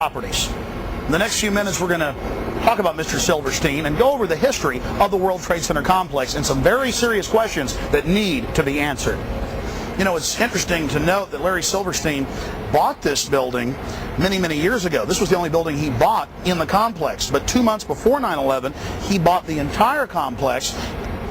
properties. In the next few minutes, we're going to talk about Mr. Silverstein and go over the history of the World Trade Center complex and some very serious questions that need to be answered. You know, it's interesting to note that Larry Silverstein bought this building many, many years ago. This was the only building he bought in the complex. But 2 months before 9/11, he bought the entire complex,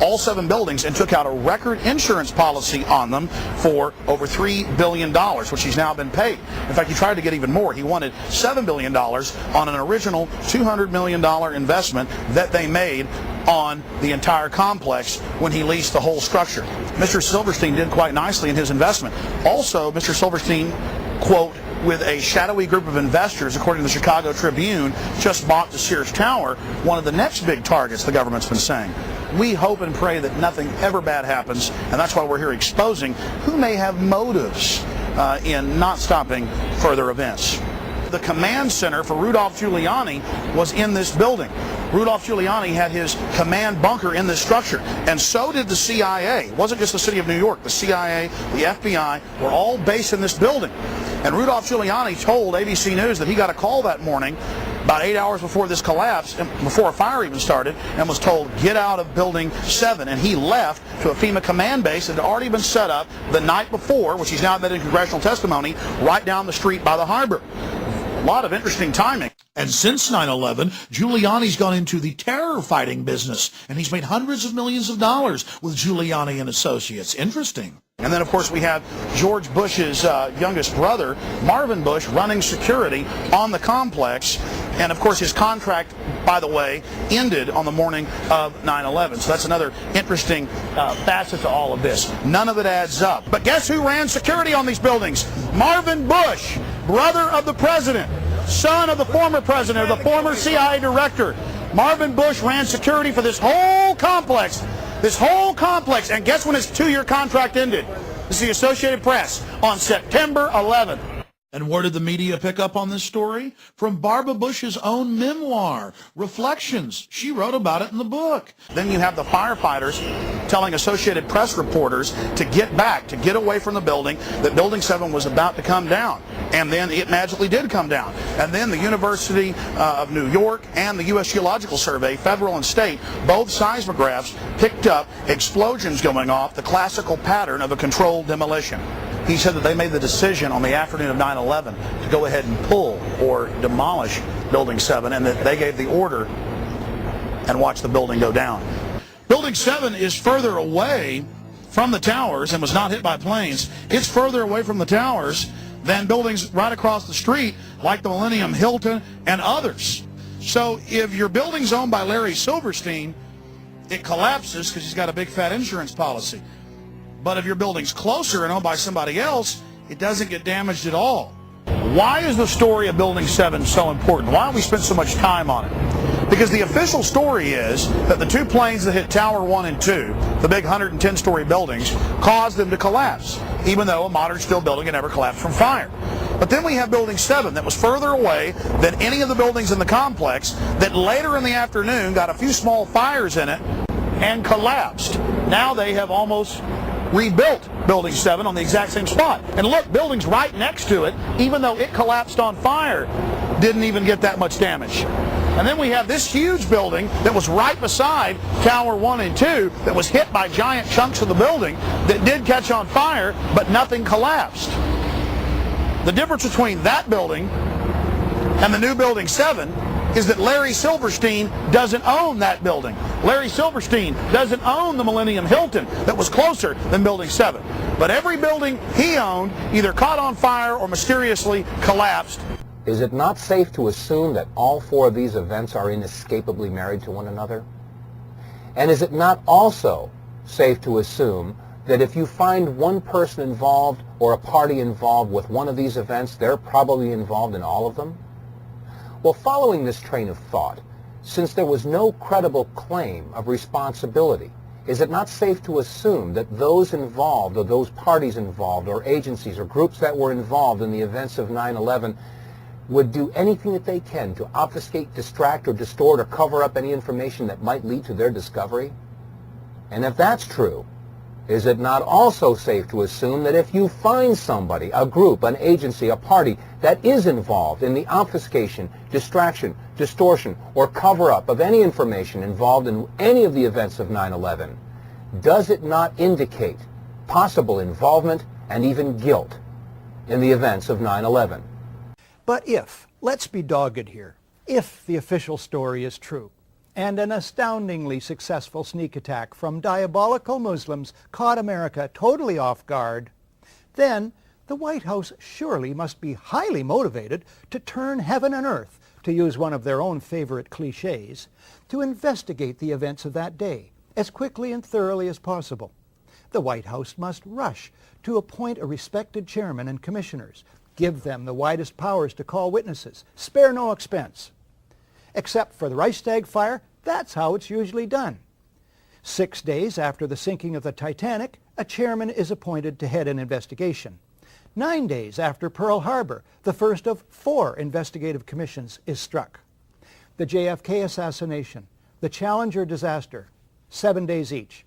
all 7 buildings, and took out a record insurance policy on them for over $3 billion, which he's now been paid. In fact, he tried to get even more. He wanted $7 billion on an original $200 million investment that they made on the entire complex when he leased the whole structure. Mr. Silverstein did quite nicely in his investment. Also, Mr. Silverstein, quote, with a shadowy group of investors, according to the Chicago Tribune, just bought the Sears Tower, one of the next big targets the government's been saying. We hope and pray that nothing ever bad happens, and that's why we're here exposing who may have motives in not stopping further events. The command center for Rudolph Giuliani was in this building. Rudolph Giuliani had his command bunker in this structure, and so did the CIA. It wasn't just the city of New York. The CIA, the FBI were all based in this building. And Rudolph Giuliani told ABC News that he got a call that morning about 8 hours before this collapse, before a fire even started, and was told, get out of Building 7. And he left to a FEMA command base that had already been set up the night before, which he's now admitted in congressional testimony, right down the street by the harbor. A lot of interesting timing. And since 9/11, Giuliani's gone into the terror fighting business, and he's made hundreds of millions of dollars with Giuliani and Associates. Interesting. And then, of course, we have George Bush's youngest brother, Marvin Bush, running security on the complex. And, of course, his contract, by the way, ended on the morning of 9/11. So that's another interesting facet to all of this. None of it adds up. But guess who ran security on these buildings? Marvin Bush, brother of the president, son of the former president, or the former CIA director. Marvin Bush ran security for this whole complex. This whole complex. And guess when his 2-year contract ended? This is the Associated Press on September 11th. And where did the media pick up on this story? From Barbara Bush's own memoir, Reflections. She wrote about it in the book. Then you have the firefighters telling Associated Press reporters to get back, to get away from the building, that Building 7 was about to come down. And then it magically did come down. And then the University of New York and the U.S. Geological Survey, federal and state, both seismographs picked up explosions going off, the classical pattern of a controlled demolition. He said that they made the decision on the afternoon of 9/11 to go ahead and pull or demolish Building 7, and that they gave the order and watched the building go down. Building 7 is further away from the towers and was not hit by planes. It's further away from the towers than buildings right across the street like the Millennium Hilton and others. So if your building's owned by Larry Silverstein, it collapses because he's got a big fat insurance policy. But if your building's closer and owned by somebody else, it doesn't get damaged at all. Why is the story of Building 7 so important? Why don't we spend so much time on it? Because the official story is that the 2 planes that hit Tower 1 and 2, the big 110-story buildings, caused them to collapse, even though a modern steel building had never collapsed from fire. But then we have Building 7 that was further away than any of the buildings in the complex that later in the afternoon got a few small fires in it and collapsed. Now they have almost rebuilt Building 7 on the exact same spot. And look, buildings right next to it, even though it collapsed on fire, didn't even get that much damage. And then we have this huge building that was right beside Tower 1 and 2 that was hit by giant chunks of the building that did catch on fire, but nothing collapsed. The difference between that building and the new Building 7 is that Larry Silverstein doesn't own that building. Larry Silverstein doesn't own the Millennium Hilton that was closer than Building 7. But every building he owned either caught on fire or mysteriously collapsed. Is it not safe to assume that all 4 of these events are inescapably married to one another? And is it not also safe to assume that if you find one person involved or a party involved with one of these events, they're probably involved in all of them? Well, following this train of thought, since there was no credible claim of responsibility, is it not safe to assume that those involved or those parties involved or agencies or groups that were involved in the events of 9/11 would do anything that they can to obfuscate, distract, or distort or cover up any information that might lead to their discovery? And if that's true, Is it not also safe to assume that if you find somebody, a group, an agency, a party that is involved in the obfuscation, distraction, distortion, or cover-up of any information involved in any of the events of 9/11, does it not indicate possible involvement and even guilt in the events of 9/11? But if, let's be dogged here, if the official story is true, and an astoundingly successful sneak attack from diabolical Muslims caught America totally off guard, then the White House surely must be highly motivated to turn heaven and earth, to use one of their own favorite cliches, to investigate the events of that day as quickly and thoroughly as possible. The White House must rush to appoint a respected chairman and commissioners, give them the widest powers to call witnesses, spare no expense. Except for the Reichstag fire, that's how it's usually done. 6 days after the sinking of the Titanic, a chairman is appointed to head an investigation. 9 days after Pearl Harbor, the first of 4 investigative commissions is struck. The JFK assassination, the Challenger disaster, 7 days each.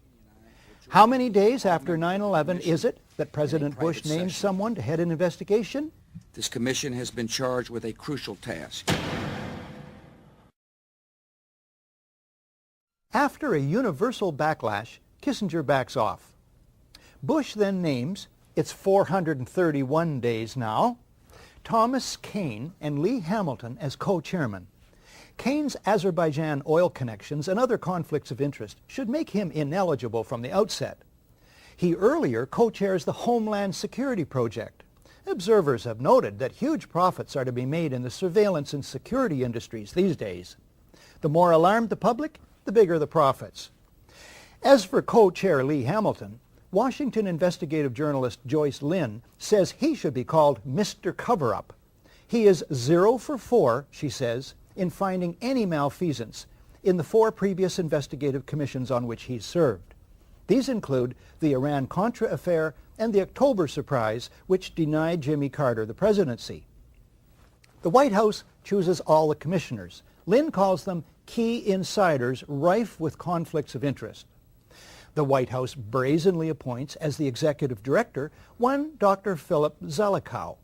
How many days after 9/11 is it that President Bush names someone to head an investigation? This commission has been charged with a crucial task. After a universal backlash, Kissinger backs off. Bush then names, it's 431 days now, Thomas Kean and Lee Hamilton as co-chairmen. Kean's Azerbaijan oil connections and other conflicts of interest should make him ineligible from the outset. He earlier co-chairs the Homeland Security Project. Observers have noted that huge profits are to be made in the surveillance and security industries these days. The more alarmed the public, the bigger the profits. As for co-chair Lee Hamilton, Washington investigative journalist Joyce Lynn says he should be called Mr. Cover-Up. He is 0 for 4, she says, in finding any malfeasance in the 4 previous investigative commissions on which he's served. These include the Iran-Contra affair and the October surprise, which denied Jimmy Carter the presidency. The White House chooses all the commissioners. Lynn calls them key insiders rife with conflicts of interest. The White House brazenly appoints as the executive director one Dr. Philip Zelikow,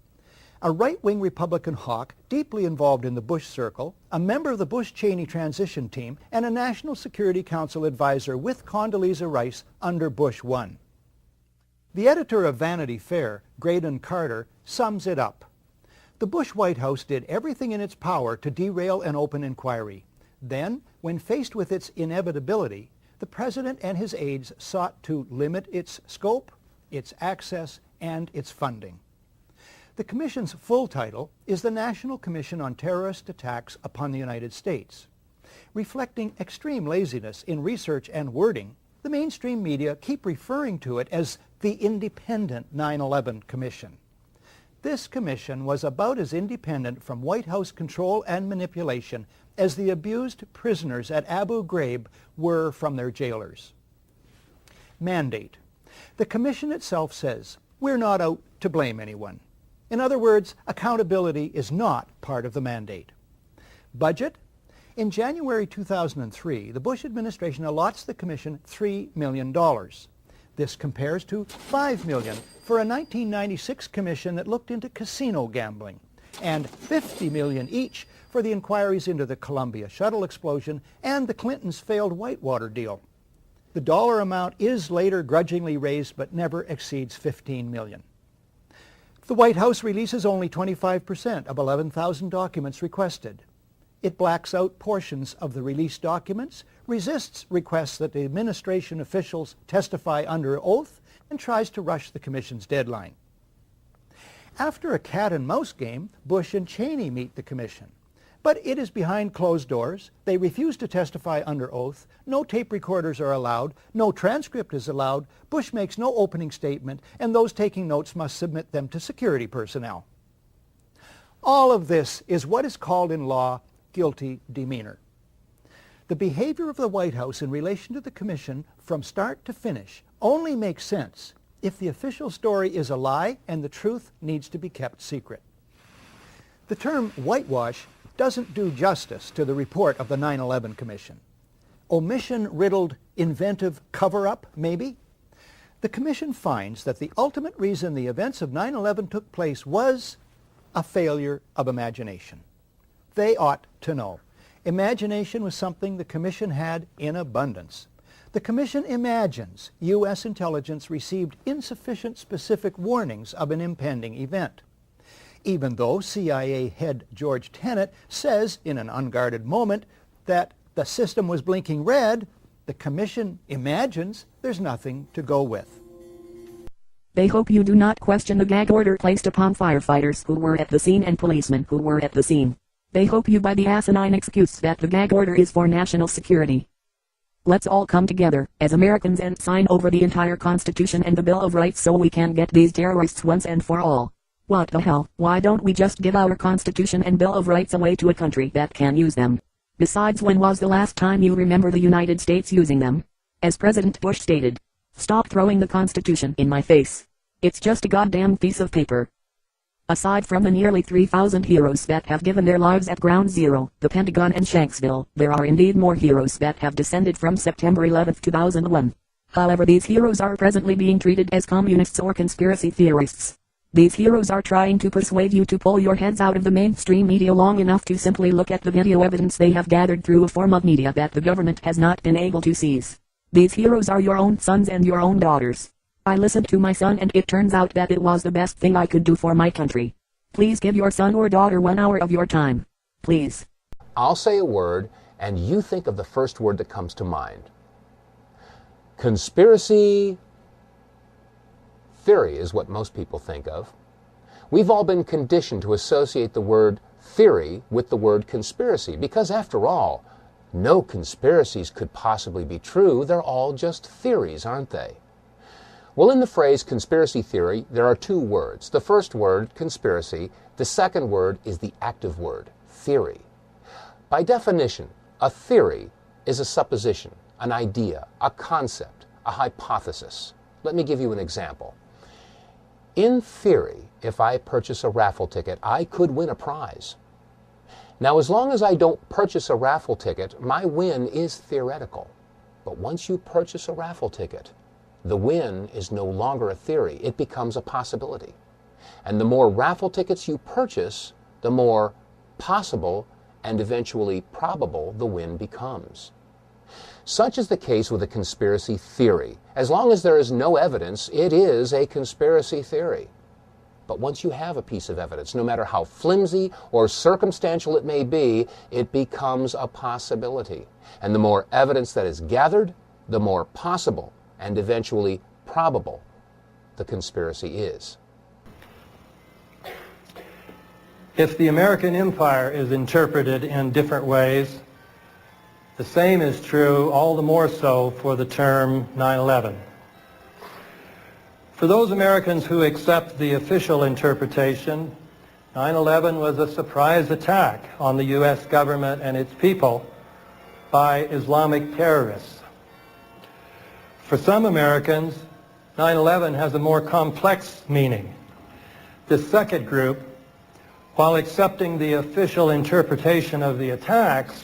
a right-wing Republican hawk deeply involved in the Bush circle, a member of the Bush-Cheney transition team, and a National Security Council advisor with Condoleezza Rice under Bush 1. The editor of Vanity Fair, Graydon Carter, sums it up. The Bush White House did everything in its power to derail an open inquiry. Then, when faced with its inevitability, the President and his aides sought to limit its scope, its access, and its funding. The Commission's full title is the National Commission on Terrorist Attacks upon the United States. Reflecting extreme laziness in research and wording, the mainstream media keep referring to it as the Independent 9/11 Commission. This commission was about as independent from White House control and manipulation as the abused prisoners at Abu Ghraib were from their jailers. Mandate. The commission itself says, we're not out to blame anyone. In other words, accountability is not part of the mandate. Budget. In January 2003, the Bush administration allots the commission $3 million. This compares to $5 million for a 1996 commission that looked into casino gambling, and $50 million each for the inquiries into the Columbia shuttle explosion and the Clintons' failed Whitewater deal. The dollar amount is later grudgingly raised but never exceeds $15 million. The White House releases only 25% of 11,000 documents requested. It blacks out portions of the released documents, resists requests that the administration officials testify under oath, and tries to rush the commission's deadline. After a cat-and-mouse game, Bush and Cheney meet the commission. But it is behind closed doors. They refuse to testify under oath. No tape recorders are allowed. No transcript is allowed. Bush makes no opening statement, and those taking notes must submit them to security personnel. All of this is what is called in law guilty demeanor. The behavior of the White House in relation to the commission from start to finish only makes sense if the official story is a lie and the truth needs to be kept secret. The term whitewash doesn't do justice to the report of the 9/11 Commission. Omission-riddled, inventive cover-up, maybe? The Commission finds that the ultimate reason the events of 9/11 took place was a failure of imagination. They ought to know. Imagination was something the Commission had in abundance. The Commission imagines U.S. intelligence received insufficient specific warnings of an impending event. Even though CIA head George Tenet says in an unguarded moment that the system was blinking red, the Commission imagines there's nothing to go with. They hope you do not question the gag order placed upon firefighters who were at the scene and policemen who were at the scene. They hope you buy the asinine excuse that the gag order is for national security. Let's all come together as Americans and sign over the entire Constitution and the Bill of Rights so we can get these terrorists once and for all. What the hell? Why don't we just give our Constitution and Bill of Rights away to a country that can use them? Besides, when was the last time you remember the United States using them? As President Bush stated, "Stop throwing the Constitution in my face. It's just a goddamn piece of paper." Aside from the nearly 3,000 heroes that have given their lives at Ground Zero, the Pentagon and Shanksville, there are indeed more heroes that have descended from September 11, 2001. However, these heroes are presently being treated as communists or conspiracy theorists. These heroes are trying to persuade you to pull your heads out of the mainstream media long enough to simply look at the video evidence they have gathered through a form of media that the government has not been able to seize. These heroes are your own sons and your own daughters. I listened to my son and it turns out that it was the best thing I could do for my country. Please give your son or daughter 1 hour of your time. Please. I'll say a word, and you think of the first word that comes to mind. Conspiracy theory is what most people think of. We've all been conditioned to associate the word theory with the word conspiracy, because after all, no conspiracies could possibly be true. They're all just theories, aren't they? Well, in the phrase conspiracy theory, there are two words. The first word, conspiracy. The second word is the active word, theory. By definition, a theory is a supposition, an idea, a concept, a hypothesis. Let me give you an example. In theory, if I purchase a raffle ticket, I could win a prize. Now, as long as I don't purchase a raffle ticket, my win is theoretical. But once you purchase a raffle ticket, the win is no longer a theory. It becomes a possibility. And the more raffle tickets you purchase, the more possible and eventually probable the win becomes. Such is the case with a conspiracy theory. As long as there is no evidence, it is a conspiracy theory. But once you have a piece of evidence, no matter how flimsy or circumstantial it may be, it becomes a possibility. And the more evidence that is gathered, the more possible and eventually probable the conspiracy is. If the American empire is interpreted in different ways, the same is true, all the more so, for the term 9/11. For those Americans who accept the official interpretation, 9/11 was a surprise attack on the U.S. government and its people by Islamic terrorists. For some Americans, 9/11 has a more complex meaning. This second group, while accepting the official interpretation of the attacks,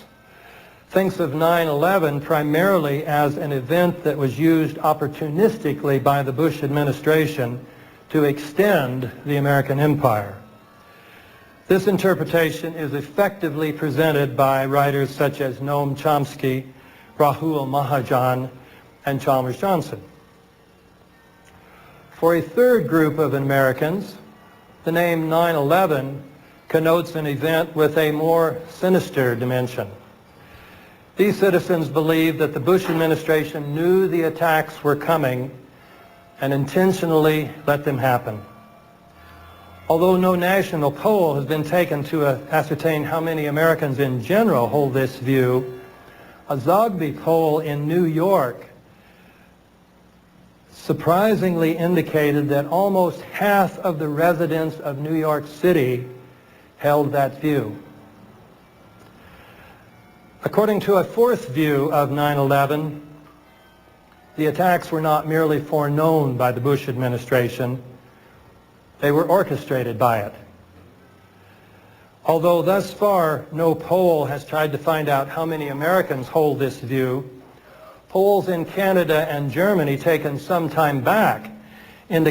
thinks of 9/11 primarily as an event that was used opportunistically by the Bush administration to extend the American empire. This interpretation is effectively presented by writers such as Noam Chomsky, Rahul Mahajan, and Chalmers Johnson. For a third group of Americans, the name 9/11 connotes an event with a more sinister dimension. These citizens believe that the Bush administration knew the attacks were coming and intentionally let them happen. Although no national poll has been taken to ascertain how many Americans in general hold this view, a Zogby poll in New York surprisingly indicated that almost half of the residents of New York City held that view. According to a fourth view of 9/11, the attacks were not merely foreknown by the Bush administration, they were orchestrated by it. Although thus far no poll has tried to find out how many Americans hold this view, polls in Canada and Germany taken some time back indicate